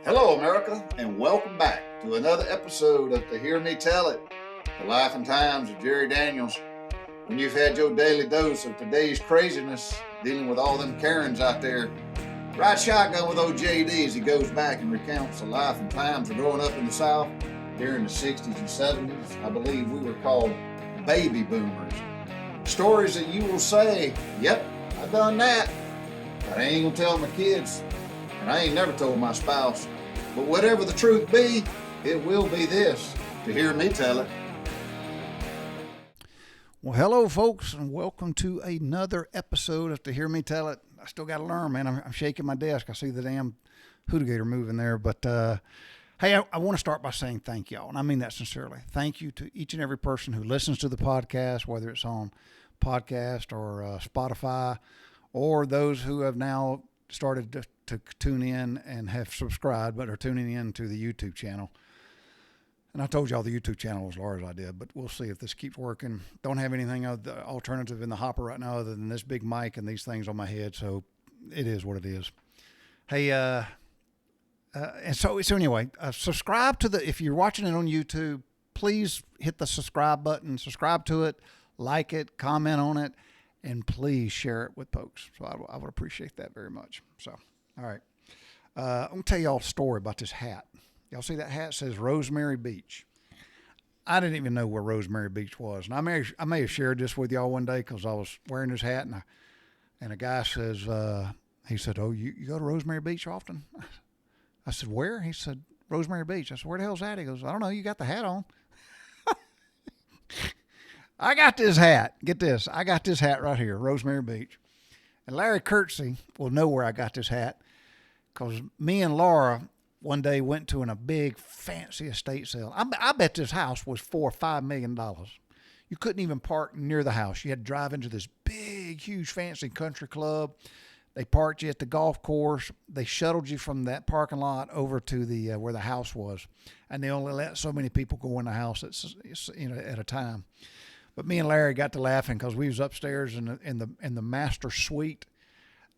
Hello, America, and welcome back to another episode of the Hear Me Tell It, the life and times of Jerry Daniels. When you've had your daily dose of today's craziness, dealing with all them Karens out there, ride shotgun with old JD as he goes back and recounts the life and times of growing up in the South during the 60s and 70s. I believe we were called baby boomers. Stories that you will say, yep, I done that, but I ain't gonna tell my kids, and I ain't never told my spouse. But whatever the truth be, it will be this, to hear me tell it. Well, hello, folks, and welcome to another episode of To Hear Me Tell It. I still got to learn, man. I'm shaking my desk. I see the damn Hootagator moving there. But, hey, I want to start by saying thank y'all, and I mean that sincerely. Thank you to each and every person who listens to the podcast, whether it's on podcast or Spotify, or those who have now started to tune in and have subscribed but are tuning in to the YouTube channel. And I told y'all the YouTube channel was large, I did, but we'll see if this keeps working. Don't have anything alternative in the hopper right now other than this big mic and these things on my head, so it is what it is. Hey, and so anyway, subscribe to if you're watching it on YouTube, please hit the subscribe button, subscribe to it, like it, comment on it, and please share it with folks. So I would appreciate that very much. So, all right. I'm going to tell y'all a story about this hat. Y'all see that hat? It says Rosemary Beach. I didn't even know where Rosemary Beach was. And I may have shared this with y'all one day because I was wearing this hat, and a guy says, he said, oh, you go to Rosemary Beach often? I said, where? He said, Rosemary Beach. I said, where the hell's that? He goes, I don't know. You got the hat on. I got this hat. Get this. I got this hat right here, Rosemary Beach. And Larry Kirksey will know where I got this hat because me and Laura one day went to a big fancy estate sale. I bet this house was $4 or $5 million. You couldn't even park near the house. You had to drive into this big, huge, fancy country club. They parked you at the golf course. They shuttled you from that parking lot over to the where the house was, and they only let so many people go in the house at a time. But me and Larry got to laughing because we was upstairs in the master suite.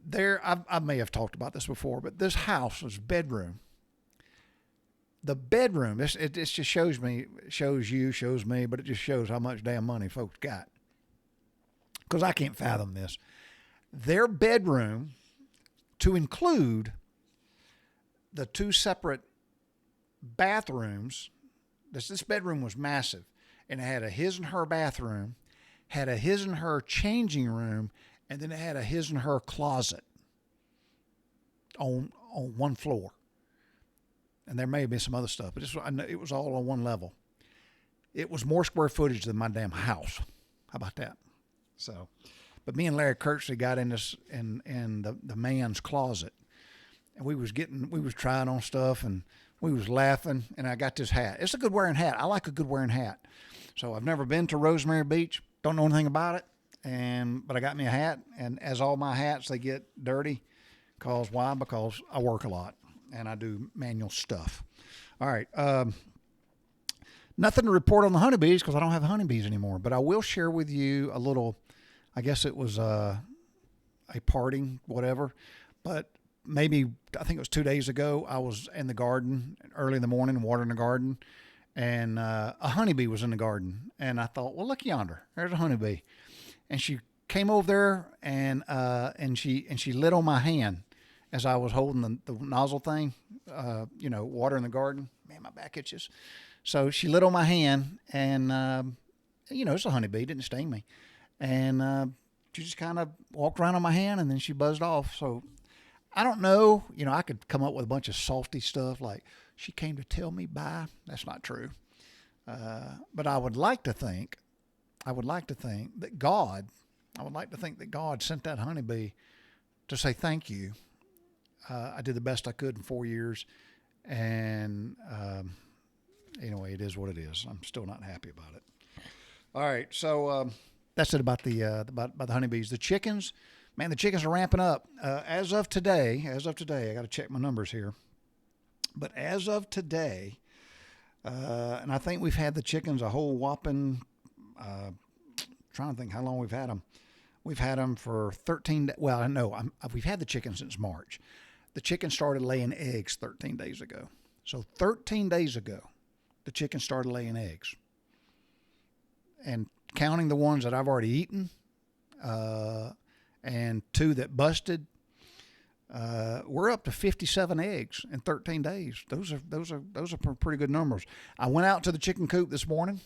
There, I may have talked about this before, but this house was bedroom. The bedroom, it just shows me, but it just shows how much damn money folks got. Because I can't fathom this. Their bedroom, to include the two separate bathrooms, this bedroom was massive. And it had a his and her bathroom, had a his and her changing room, and then it had a his and her closet on one floor. And there may have been some other stuff, but it was all on one level. It was more square footage than my damn house. How about that? So, but me and Larry Kirksey got in this in the man's closet, and we was trying on stuff, and we was laughing, and I got this hat. It's a good wearing hat. I like a good wearing hat. So I've never been to Rosemary Beach, don't know anything about it, but I got me a hat, and as all my hats, they get dirty. Why? Because I work a lot, and I do manual stuff. All right. Nothing to report on the honeybees because I don't have honeybees anymore, but I will share with you a little, I guess it was a parting, whatever, but maybe, I think it was 2 days ago, I was in the garden early in the morning watering the garden, and a honeybee was in the garden, and I thought, well, look yonder, there's a honeybee, and she came over there, and she lit on my hand as I was holding the nozzle thing, watering the garden. Man, my back itches. So she lit on my hand, and it's a honeybee, didn't sting me, and she just kind of walked around on my hand, and then she buzzed off. So I don't know, I could come up with a bunch of salty stuff like, she came to tell me bye. That's not true. But I would like to think that God sent that honeybee to say thank you. I did the best I could in 4 years. And anyway, it is what it is. I'm still not happy about it. All right. So that's it about about the honeybees. The chickens, man, the chickens are ramping up. As of today, I got to check my numbers here. But as of today, and I think we've had the chickens a whole whopping, trying to think how long we've had them. We've had them for 13, well, no, we've had the chickens since March. the chicken started laying eggs 13 days ago. So 13 days ago, the chicken started laying eggs. And counting the ones that I've already eaten, and 2 that busted, we're up to 57 eggs in 13 days. Those are pretty good numbers. I went out to the chicken coop this morning.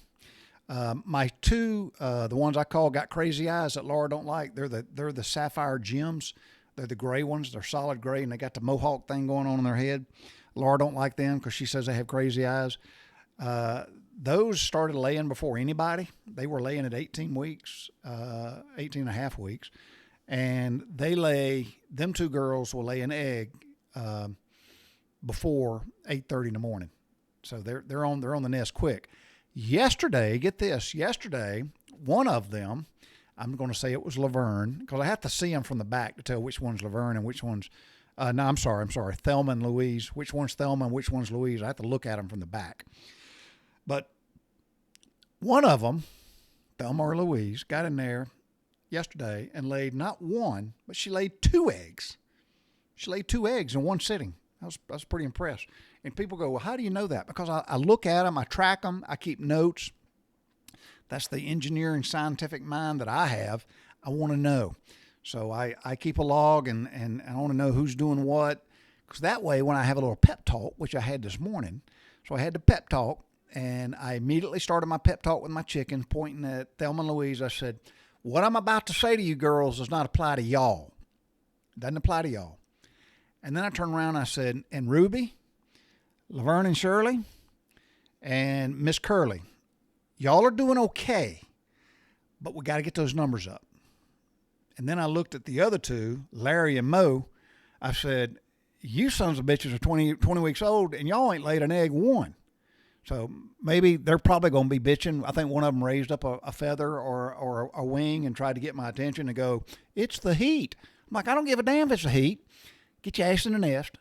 My 2, the ones I call got crazy eyes that Laura don't like. They're the sapphire gems. They're the gray ones. They're solid gray, and they got the mohawk thing going on in their head. Laura don't like them because she says they have crazy eyes. Those started laying before anybody. They were laying at 18 weeks, 18 and a half weeks. And them 2 girls will lay an egg before 8:30 in the morning. So they're on the nest quick. Yesterday, get this, one of them, I'm going to say it was Laverne, because I have to see them from the back to tell which one's Laverne and which one's, I'm sorry, Thelma and Louise. Which one's Thelma and which one's Louise? I have to look at them from the back. But one of them, Thelma or Louise, got in there yesterday and laid not 1, but she laid 2 eggs. She laid 2 eggs in one sitting. I was pretty impressed. And people go, well, how do you know that? Because I look at them, I track them, I keep notes. That's the engineering scientific mind that I have. I want to know. So I keep a log and I want to know who's doing what. Because that way, when I have a little pep talk, which I had this morning, so I had the pep talk, and I immediately started my pep talk with my chicken, pointing at Thelma and Louise. I said, what I'm about to say to you girls does not apply to y'all. It doesn't apply to y'all. And then I turned around and I said, and Ruby, Laverne and Shirley, and Miss Curley, y'all are doing okay, but we got to get those numbers up. And then I looked at the other 2, Larry and Mo. I said, you sons of bitches are 20 weeks old, and y'all ain't laid an egg 1. So maybe they're probably going to be bitching. I think one of them raised up a feather or a wing and tried to get my attention and go, it's the heat. I'm like, I don't give a damn if it's the heat. Get your ass in the nest,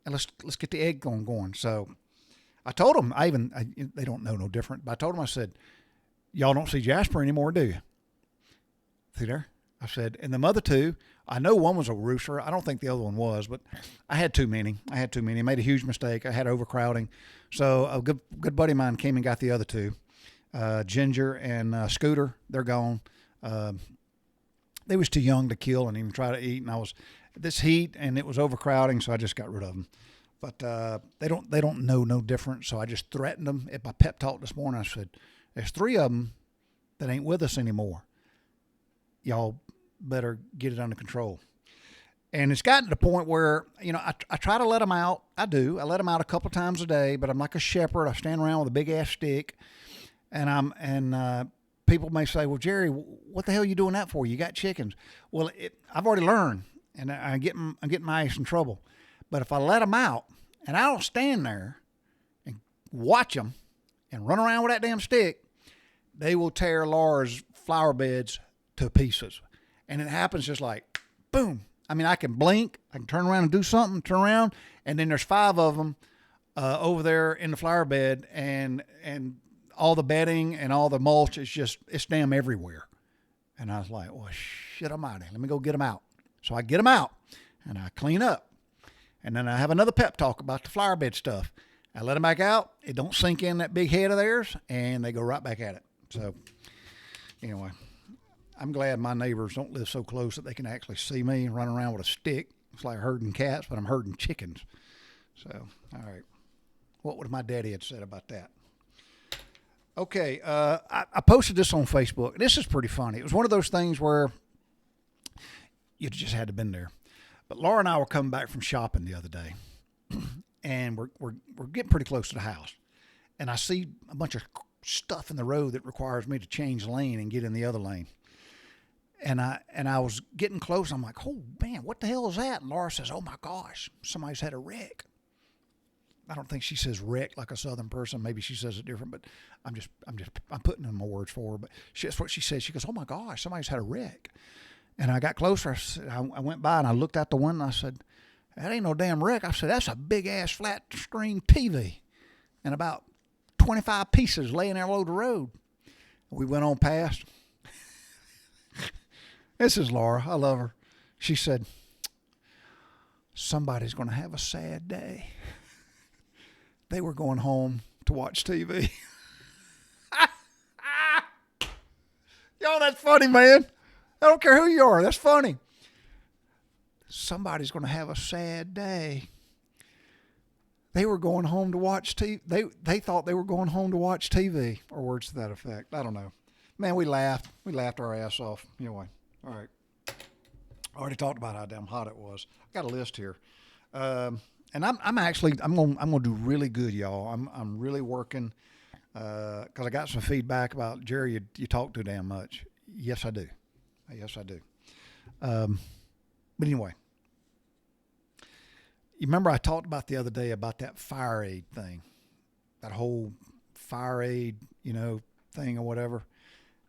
and let's get the egg going. So I told them, they don't know no different, but I told them, I said, y'all don't see Jasper anymore, do you? See there? I said, and the other 2, I know one was a rooster. I don't think the other one was, but I had too many. I made a huge mistake. I had overcrowding. So a good buddy of mine came and got the other 2, Ginger and Scooter. They're gone. They was too young to kill and even try to eat. And I was this heat and it was overcrowding, so I just got rid of them. But they don't know no different. So I just threatened them at my pep talk this morning. I said, there's 3 of them that ain't with us anymore. Y'all better get it under control. And it's gotten to the point where, I try to let them out. I do. I let them out a couple of times a day, but I'm like a shepherd. I stand around with a big ass stick, and people may say, well, Jerry, what the hell are you doing that for? You got chickens. Well, I've already learned, and I'm getting my ass in trouble. But if I let them out and I don't stand there and watch them and run around with that damn stick, they will tear Laura's flower beds to pieces. And it happens just like, boom. I mean, I can blink, I can turn around and do something, turn around, and then there's 5 of them over there in the flower bed, and all the bedding and all the mulch it's damn everywhere. And I was like, well, shit, I'm out of here. Let me go get them out. So I get them out, and I clean up. And then I have another pep talk about the flower bed stuff. I let them back out. It don't sink in that big head of theirs, and they go right back at it. So anyway, I'm glad my neighbors don't live so close that they can actually see me and run around with a stick. It's like herding cats, but I'm herding chickens. So, all right. What would my daddy have said about that? Okay, I posted this on Facebook. This is pretty funny. It was one of those things where you just had to been there. But Laura and I were coming back from shopping the other day, and we're getting pretty close to the house. And I see a bunch of stuff in the road that requires me to change lane and get in the other lane. And I was getting close. I'm like, oh man, what the hell is that? And Laura says, oh my gosh, somebody's had a wreck. I don't think she says wreck like a Southern person. Maybe she says it different, but I'm putting in my words for her. But that's what she says. She goes, oh my gosh, somebody's had a wreck. And I got closer. I went by and I looked out the window. And I said, that ain't no damn wreck. I said, that's a big ass flat screen TV, and about 25 pieces laying there below the road. We went on past. This is Laura. I love her. She said, somebody's going to have a sad day. They were going home to watch TV. Yo, that's funny, man. I don't care who you are. That's funny. Somebody's going to have a sad day. They were going home to watch TV. They thought they were going home to watch TV, or words to that effect. I don't know. Man, we laughed. We laughed our ass off. Anyway, all right. I already talked about how damn hot it was. I got a list here, and I'm gonna do really good, y'all. I'm really working because I got some feedback about Jerry. You talk too damn much. Yes, I do. Yes, I do. But anyway. You remember I talked about the other day about that fire aid thing, that whole fire aid, thing or whatever.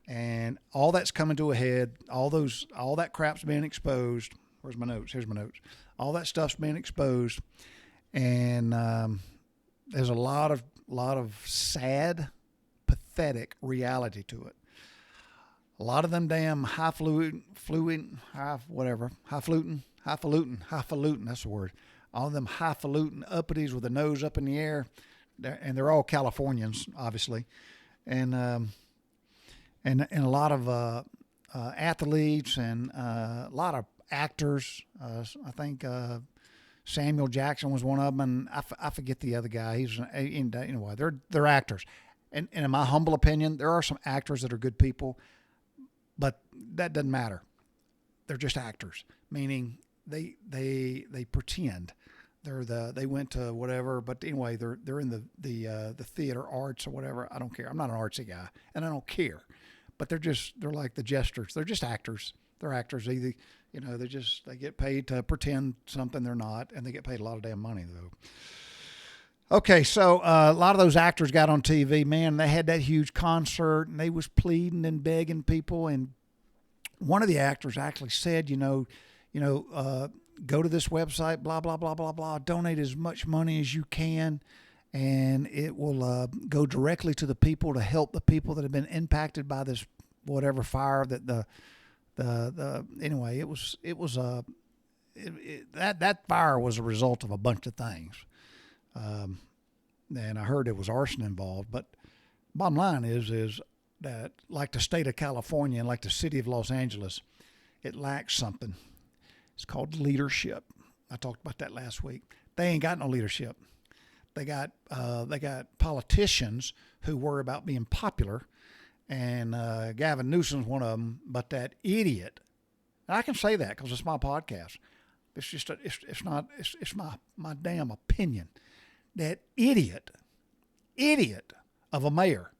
And all that's coming to a head. All that crap's being exposed. Where's my notes? Here's my notes. All that stuff's being exposed. And there's a lot of sad, pathetic reality to it. A lot of them damn highfalutin, that's the word. All of them highfalutin uppities with their nose up in the air, and they're all Californians, obviously, and a lot of athletes and a lot of actors. I think Samuel Jackson was one of them, and I forget the other guy. He's anyway. They're actors, and in my humble opinion, there are some actors that are good people, but that doesn't matter. They're just actors, meaning they pretend. They went to whatever, but anyway, they're in the theater arts or whatever. I don't care. I'm not an artsy guy, and I don't care. But they're like the jesters. They're just actors. They're actors. Either they get paid to pretend something they're not, and they get paid a lot of damn money though. Okay, so a lot of those actors got on TV. Man, they had that huge concert, and they was pleading and begging people. And one of the actors actually said, go to this website, blah, blah, blah, blah, blah. Donate as much money as you can, and it will go directly to the people to help the people that have been impacted by this whatever fire that anyway, that fire was a result of a bunch of things. And I heard there was arson involved, but bottom line is that like the state of California and like the city of Los Angeles, it lacks something. It's called leadership. I talked about that last week. They ain't got no leadership. They got politicians who worry about being popular, and Gavin Newsom's one of them. But that idiot, and I can say that because it's my podcast. It's just it's my damn opinion. That idiot of a mayor.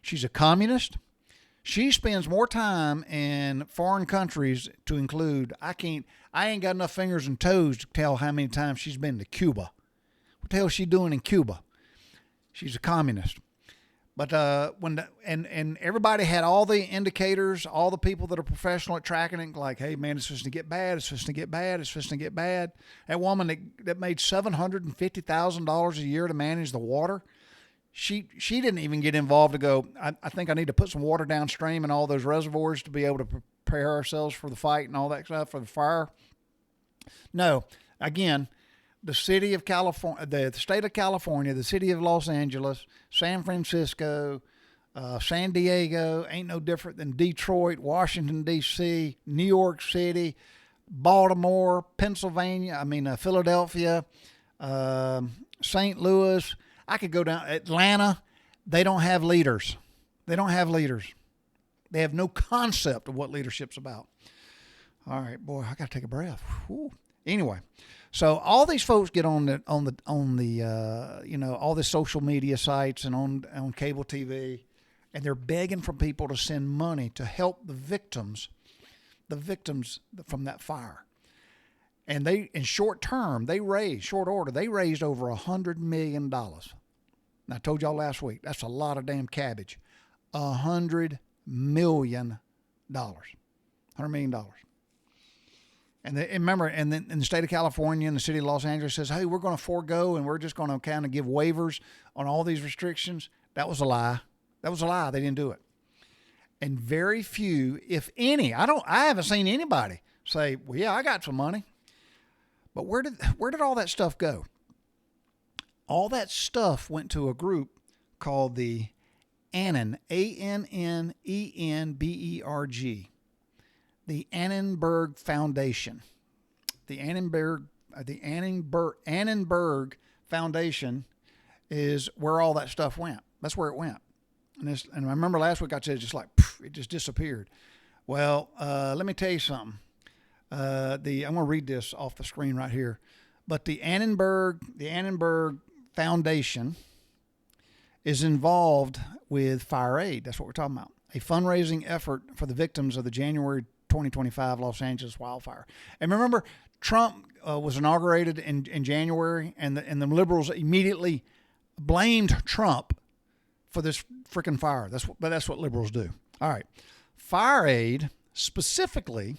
She's a communist. She spends more time in foreign countries to include, I ain't got enough fingers and toes to tell how many times she's been to Cuba. What the hell is she doing in Cuba? She's a communist. But and everybody had all the indicators, all the people that are professional at tracking it, like, hey man, it's supposed to get bad, it's supposed to get bad, it's supposed to get bad. That woman that made $750,000 a year to manage the water, she didn't even get involved to go, I think I need to put some water downstream in all those reservoirs to be able to prepare ourselves for the fight and all that stuff, for the fire. No, again, the city of California, the state of California, the city of Los Angeles, San Francisco, San Diego, ain't no different than Detroit, Washington, D.C., New York City, Baltimore, Philadelphia, St. Louis. I could go down Atlanta. They don't have leaders. They have no concept of what leadership's about. All right, boy, I got to take a breath. Whew. Anyway, so all these folks get on the all the social media sites and on cable TV, and they're begging for people to send money to help the victims from that fire. And they, in short order, they raised over $100 million. And I told y'all last week, that's a lot of damn cabbage. $100 million. $100 million. And remember, and then in the state of California and the city of Los Angeles says, hey, we're going to forego and we're just going to kind of give waivers on all these restrictions. That was a lie. They didn't do it. And very few, if any, I haven't seen anybody say, well, yeah, I got some money. But where did all that stuff go? All that stuff went to a group called the Annenberg, Annenberg, the Annenberg Foundation. The Annenberg Foundation is where all that stuff went. That's where it went. And I remember last week I said just like it just disappeared. Well, let me tell you something. I'm going to read this off the screen right here. But the Annenberg Foundation is involved with Fire Aid. That's what we're talking about. A fundraising effort for the victims of the January 2025 Los Angeles wildfire. And remember, Trump was inaugurated in January, and the liberals immediately blamed Trump for this freaking fire. That's what liberals do. All right. Fire Aid specifically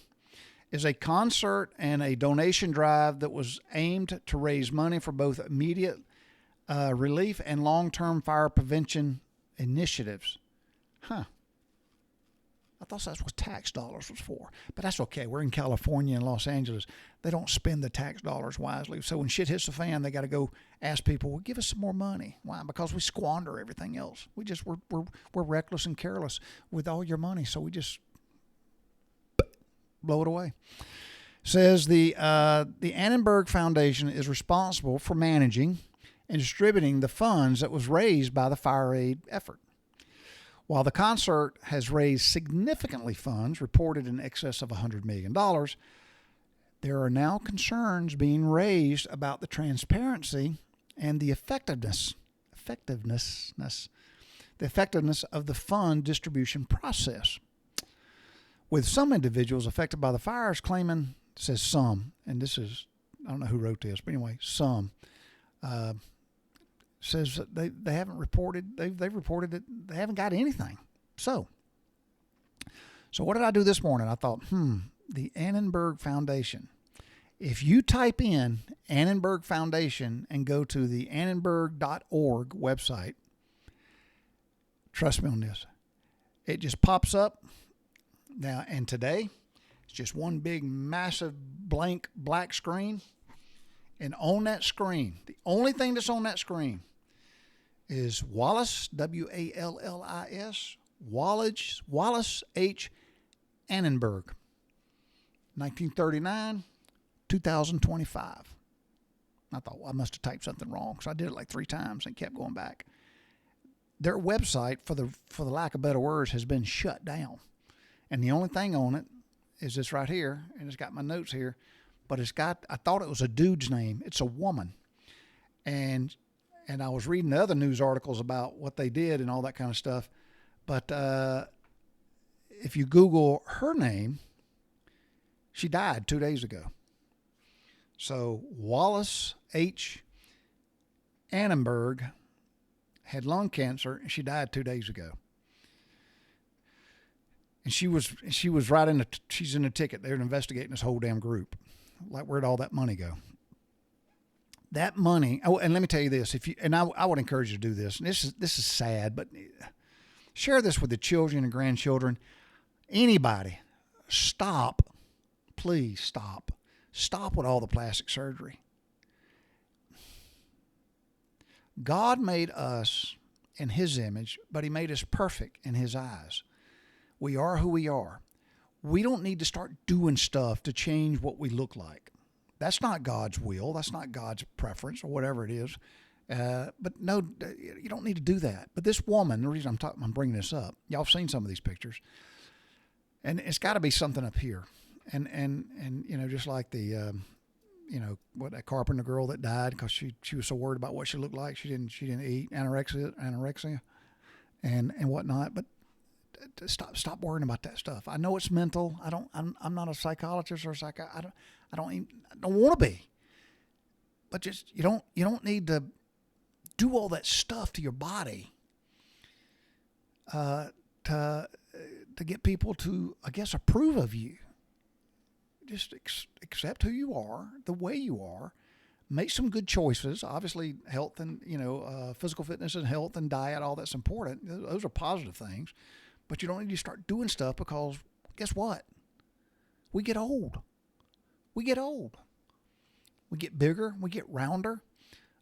is a concert and a donation drive that was aimed to raise money for both immediate relief and long-term fire prevention initiatives. Huh. I thought that's what tax dollars was for, but that's okay. We're in California and Los Angeles. They don't spend the tax dollars wisely. So when shit hits the fan, they got to go ask people, well, give us some more money. Why? Because we squander everything else. We're reckless and careless with all your money. So we just blow it away. Says the Annenberg Foundation is responsible for managing and distributing the funds that was raised by the Fire Aid effort. While the concert has raised significantly funds, reported in excess of $100 million, there are now concerns being raised about the transparency and the effectiveness of the fund distribution process. With some individuals affected by the fires claiming, says some, and this is, I don't know who wrote this, but anyway, some, says that they haven't reported, they've reported that they haven't got anything. So what did I do this morning? I thought, the Annenberg Foundation. If you type in Annenberg Foundation and go to the annenberg.org website, trust me on this, it just pops up. Now, and today, it's just one big, massive, blank, black screen. And on that screen, the only thing that's on that screen is Wallace, Wallis, Wallace H. Annenberg, 1939, 2025. I thought, well, I must have typed something wrong, so I did it like 3 times and kept going back. Their website, for the lack of better words, has been shut down. And the only thing on it is this right here, and it's got my notes here, but I thought it was a dude's name. It's a woman. And I was reading the other news articles about what they did and all that kind of stuff. But if you Google her name, she died 2 days ago. So Wallace H. Annenberg had lung cancer, and she died 2 days ago. And she was right she's in the ticket. They're investigating this whole damn group. Like, where'd all that money go? That money. Oh, and let me tell you this: I would encourage you to do this. And this is sad, but share this with the children and grandchildren. Anybody, stop, please stop with all the plastic surgery. God made us in His image, but He made us perfect in His eyes. We are who we are. We don't need to start doing stuff to change what we look like. That's not God's will. That's not God's preference or whatever it is. But no, you don't need to do that. But this woman, the reason I'm bringing this up, y'all have seen some of these pictures, and it's got to be something up here. And just like the, that carpenter girl that died because she was so worried about what she looked like. She didn't eat, anorexia and whatnot. But stop worrying about that stuff. I know it's mental. I'm not a psychologist or I don't want to be. But just you don't need to do all that stuff to your body to get people to, I guess, approve of you. Just accept who you are, the way you are. Make some good choices. Obviously, health and physical fitness and health and diet, all that's important. Those are positive things. But you don't need to start doing stuff because guess what? We get old. We get bigger. We get rounder.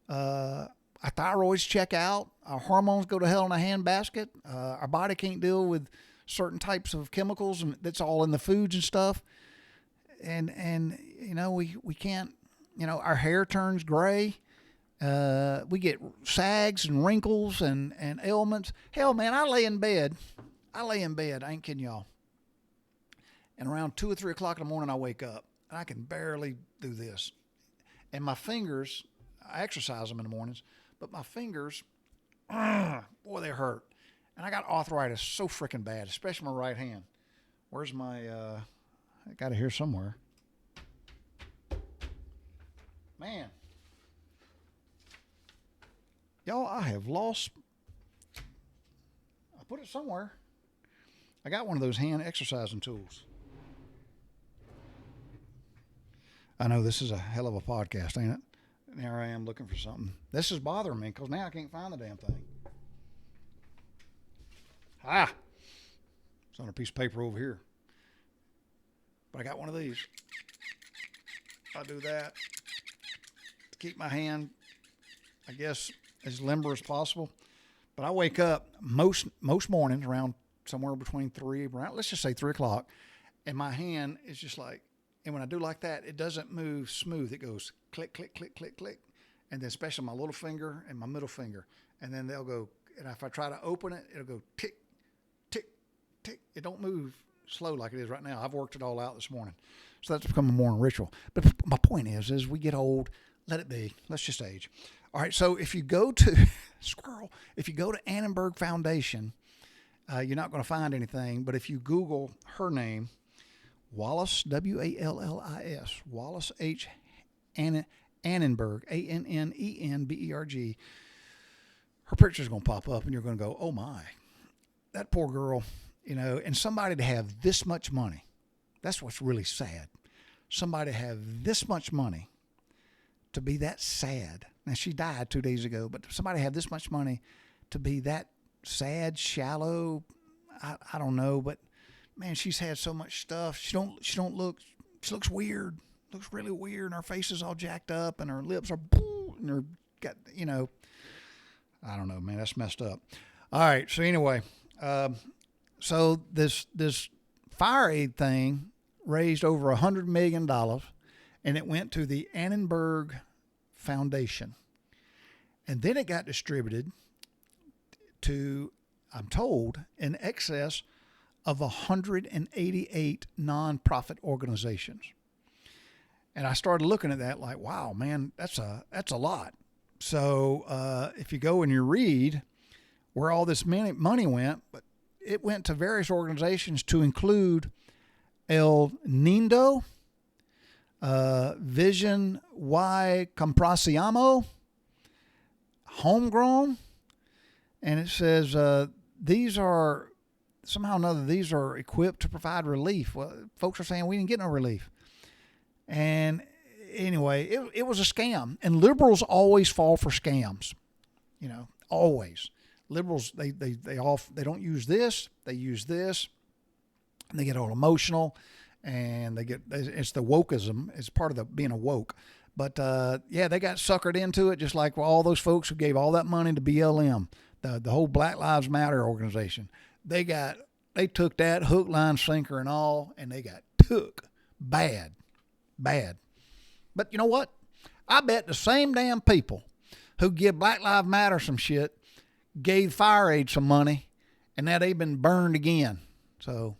Our thyroids check out. Our hormones go to hell in a handbasket. Our body can't deal with certain types of chemicals, and that's all in the foods and stuff. And we can't. Our hair turns gray. We get sags and wrinkles and ailments. Hell, man, I lay in bed. I ain't kidding y'all. And around 2 or 3 o'clock in the morning, I wake up and I can barely do this. And my fingers, I exercise them in the mornings, but my fingers, boy, they hurt. And I got arthritis so freaking bad, especially my right hand. Where's my, I got it here somewhere. Man. Y'all, I have lost, I put it somewhere. I got one of those hand exercising tools. I know this is a hell of a podcast, ain't it? And here I am looking for something. This is bothering me because now I can't find the damn thing. It's on a piece of paper over here. But I got one of these. I'll do that to keep my hand, I guess, as limber as possible. But I wake up most mornings around somewhere between let's just say 3 o'clock, and my hand is just like, and when I do like that, it doesn't move smooth. It goes click, click, click, click, click. And then especially my little finger and my middle finger. And then they'll go, and if I try to open it, it'll go tick, tick, tick. It don't move slow like it is right now. I've worked it all out this morning. So that's become a morning ritual. But my point is we get old, let it be. Let's just age. All right, so if you go to, if you go to Annenberg Foundation, you're not going to find anything. But if you Google her name, Wallis, Wallis, Wallis H. Annenberg, Annenberg, her picture's going to pop up and you're going to go, oh my, that poor girl, and somebody to have this much money. That's what's really sad. Somebody to have this much money to be that sad. Now, she died 2 days ago, but somebody have this much money to be that sad, shallow, I don't know, but man, she's had so much stuff. She looks weird. Looks really weird, and her face is all jacked up, and her lips are, and her got, I don't know, man, that's messed up. All right, so anyway, so this fire aid thing raised over $100 million, and it went to the Annenberg Foundation, and then it got distributed to, I'm told, in excess of 188 nonprofit organizations. And I started looking at that like, wow, man, that's a lot. So if you go and you read where all this money went, but it went to various organizations to include El Nindo, Vision Y Comprasiamo, Homegrown, and it says these are, somehow or another, these are equipped to provide relief. Well, folks are saying we didn't get no relief. And anyway, it was a scam. And liberals always fall for scams. Always. Liberals, they don't use this, they use this, and they get all emotional, and it's the wokeism. It's part of the being a woke. But they got suckered into it, just like all those folks who gave all that money to BLM, the whole Black Lives Matter organization. They took that hook, line, sinker, and all, and they got took bad. But you know what? I bet the same damn people who give Black Lives Matter some shit gave fire aid some money, and now they've been burned again. So,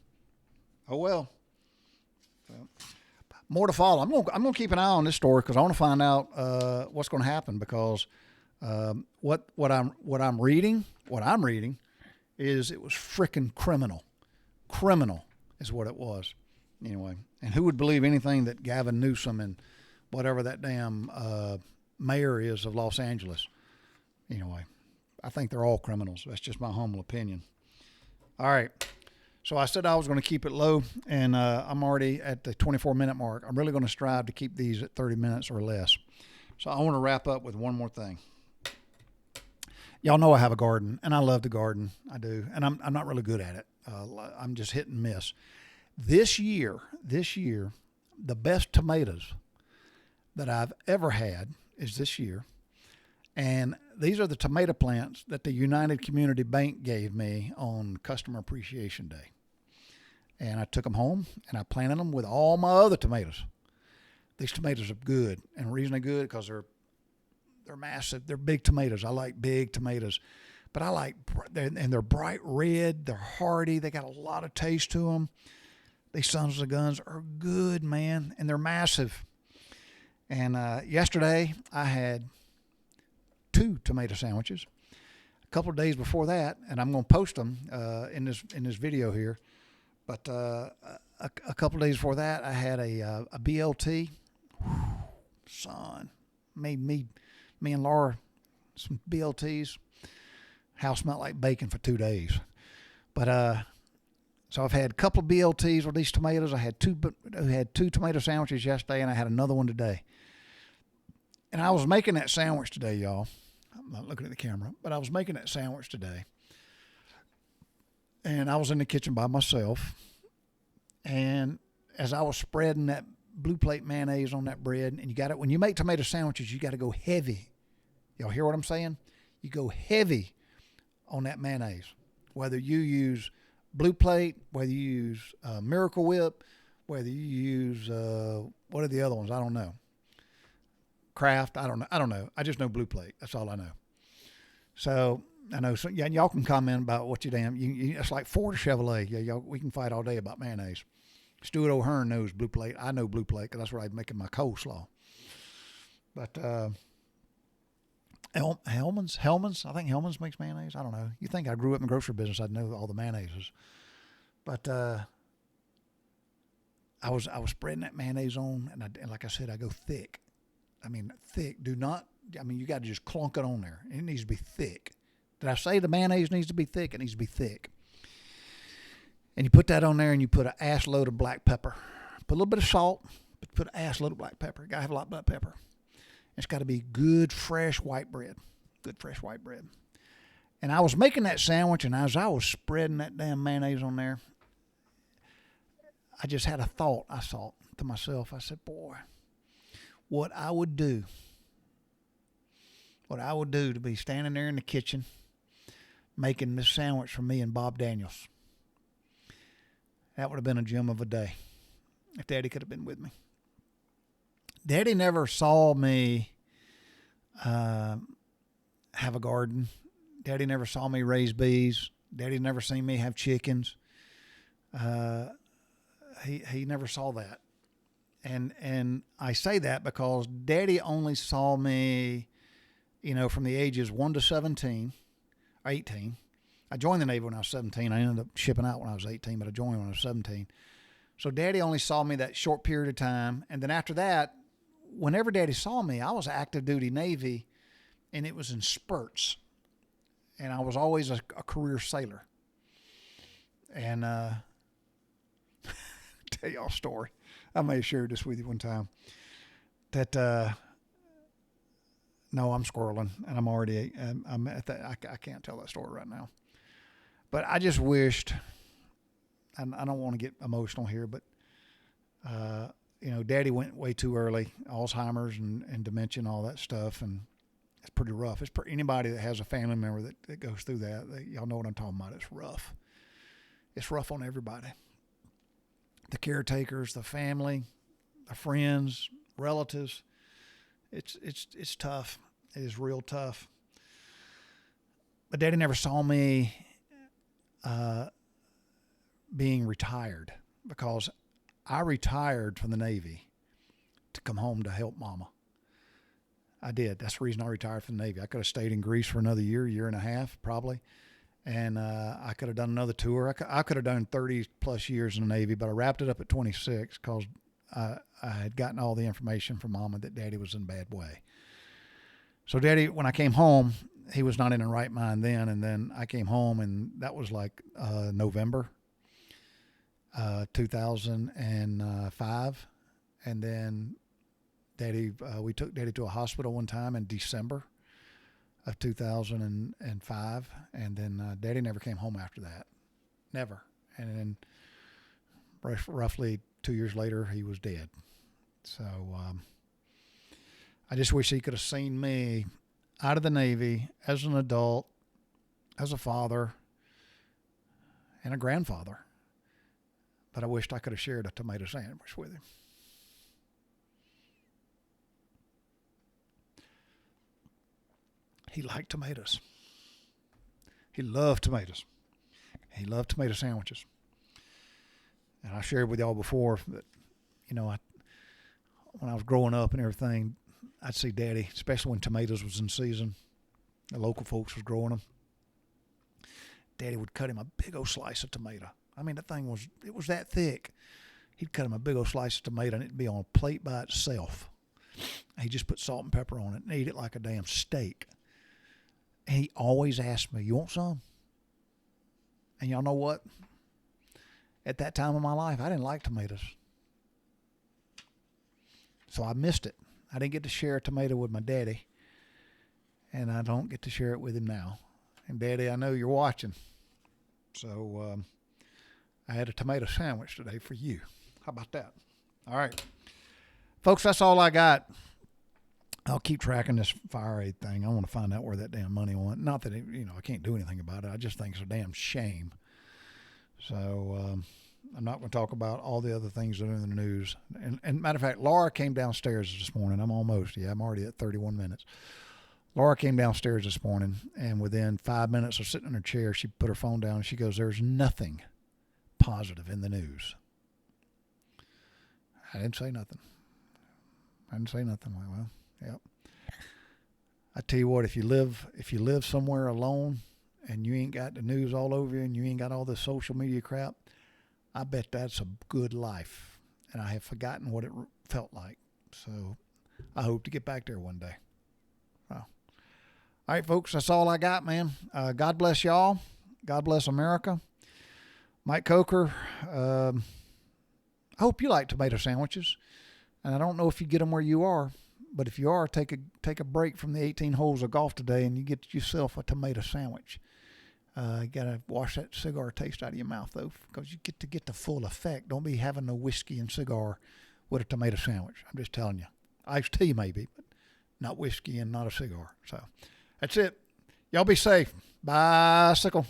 oh well. So, more to follow. I'm gonna keep an eye on this story because I want to find out what's going to happen, because what I'm reading is it was freaking criminal. Criminal is what it was. Anyway, and who would believe anything that Gavin Newsom and whatever that damn mayor is of Los Angeles? Anyway, I think they're all criminals. That's just my humble opinion. All right. So I said I was going to keep it low, and I'm already at the 24-minute mark. I'm really going to strive to keep these at 30 minutes or less. So I want to wrap up with one more thing. Y'all know I have a garden, and I love to garden. I do, and I'm not really good at it. I'm just hit and miss. This year, the best tomatoes that I've ever had is this year. And these are the tomato plants that the United Community Bank gave me on Customer Appreciation Day. And I took them home and I planted them with all my other tomatoes. These tomatoes are good, and the reason they're good because they're massive. They're big tomatoes. I like big tomatoes, but they're bright red. They're hearty. They got a lot of taste to them. These Sons of Guns are good, man, and they're massive. And yesterday I had 2 tomato sandwiches. A couple of days before that, and I'm going to post them in this video here. But a couple of days before that, I had a BLT. Whew, son, made me and Laura some BLTs. House smelled like bacon for 2 days. But so I've had a couple of BLTs with these tomatoes. I had two tomato sandwiches yesterday, and I had another one today. And I was making that sandwich today, y'all. I'm not looking at the camera, but I was making that sandwich today. And I was in the kitchen by myself. And as I was spreading that blue plate mayonnaise on that bread, and when you make tomato sandwiches, you got to go heavy. Y'all hear what I'm saying? You go heavy on that mayonnaise. Whether you use blue plate, whether you use Miracle Whip, whether you use, what are the other ones? I don't know. Kraft, I don't know. I just know blue plate. That's all I know. So I know, y'all can comment about what it's like Ford or Chevrolet. Yeah, y'all, we can fight all day about mayonnaise. Stuart O'Hearn knows blue plate. I know blue plate because that's where I'm making my coleslaw. But Hellman's, I think Hellman's makes mayonnaise. I don't know. You think I grew up in the grocery business, I'd know all the mayonnaises. But I was spreading that mayonnaise on, and like I said, I go thick. I mean, thick. You got to just clunk it on there. It needs to be thick. Did I say the mayonnaise needs to be thick? It needs to be thick. And you put that on there, and you put an ass load of black pepper. Put a little bit of salt, but put an ass load of black pepper. You got to have a lot of black pepper. It's got to be good, fresh white bread. Good, fresh white bread. And I was making that sandwich, and as I was spreading that damn mayonnaise on there, I just had a thought. I thought to myself, I said, boy, what I would do to be standing there in the kitchen making this sandwich for me and Bob Daniels. That would have been a gem of a day if Daddy could have been with me. Daddy never saw me have a garden. Daddy never saw me raise bees. Daddy never seen me have chickens. He never saw that. And I say that because Daddy only saw me, from the ages 1 to 17, 18. I joined the Navy when I was 17. I ended up shipping out when I was 18, but I joined when I was 17. So Daddy only saw me that short period of time. And then after that, whenever Daddy saw me, I was active duty Navy, and it was in spurts. And I was always a career sailor. And tell y'all a story. I may have shared this with you one time. That no, I'm squirreling, and I'm already. I'm at that. I can't tell that story right now. But I just wished. And I don't want to get emotional here, but Daddy went way too early. Alzheimer's and dementia and all that stuff, and it's pretty rough. Anybody that has a family member that goes through that, y'all know what I'm talking about. It's rough. It's rough on everybody. The caretakers, the family, the friends, relatives. It's tough. It is real tough. But Daddy never saw me being retired, because I retired from the Navy to come home to help Mama. I did. That's the reason I retired from the Navy. I could have stayed in Greece for another year and a half, probably. And I could have done another tour. I could have done 30 plus years in the Navy, but I wrapped it up at 26 because I had gotten all the information from Mama that Daddy was in a bad way. So Daddy, when I came home, he was not in the right mind then. And then I came home, and that was like November 2005. And then we took Daddy to a hospital one time in December of 2005, and then Daddy never came home after that, never. And then roughly 2 years later, he was dead. So I just wish he could have seen me out of the Navy as an adult, as a father, and a grandfather. But I wished I could have shared a tomato sandwich with him. He liked tomatoes. He loved tomatoes. He loved tomato sandwiches. And I shared with y'all before that, when I was growing up and everything, I'd see Daddy, especially when tomatoes was in season, the local folks was growing them. Daddy would cut him a big old slice of tomato. I mean, it was that thick. He'd cut him a big old slice of tomato and it'd be on a plate by itself. He just put salt and pepper on it and ate it like a damn steak. And he always asked me, "You want some?" And y'all know what? At that time of my life, I didn't like tomatoes. So I missed it. I didn't get to share a tomato with my daddy. And I don't get to share it with him now. And Daddy, I know you're watching. So I had a tomato sandwich today for you. How about that? All right. Folks, that's all I got. I'll keep tracking this fire aid thing. I want to find out where that damn money went. Not that, I can't do anything about it. I just think it's a damn shame. So I'm not going to talk about all the other things that are in the news. And matter of fact, Laura came downstairs this morning. I'm already at 31 minutes. Laura came downstairs this morning, and within 5 minutes of sitting in her chair, she put her phone down and she goes, "There's nothing positive in the news." I didn't say nothing. Well, yep. I tell you what, if you live somewhere alone and you ain't got the news all over you and you ain't got all this social media crap, I bet that's a good life. And I have forgotten what it felt like. So I hope to get back there one day. Wow. All right, folks, that's all I got, man. God bless y'all. God bless America. Mike Coker, I hope you like tomato sandwiches. And I don't know if you get them where you are, but if you are, take a break from the 18 holes of golf today and you get yourself a tomato sandwich. You got to wash that cigar taste out of your mouth, though, because you get the full effect. Don't be having no whiskey and cigar with a tomato sandwich. I'm just telling you. Iced tea, maybe, but not whiskey and not a cigar. So that's it. Y'all be safe. Bicycle.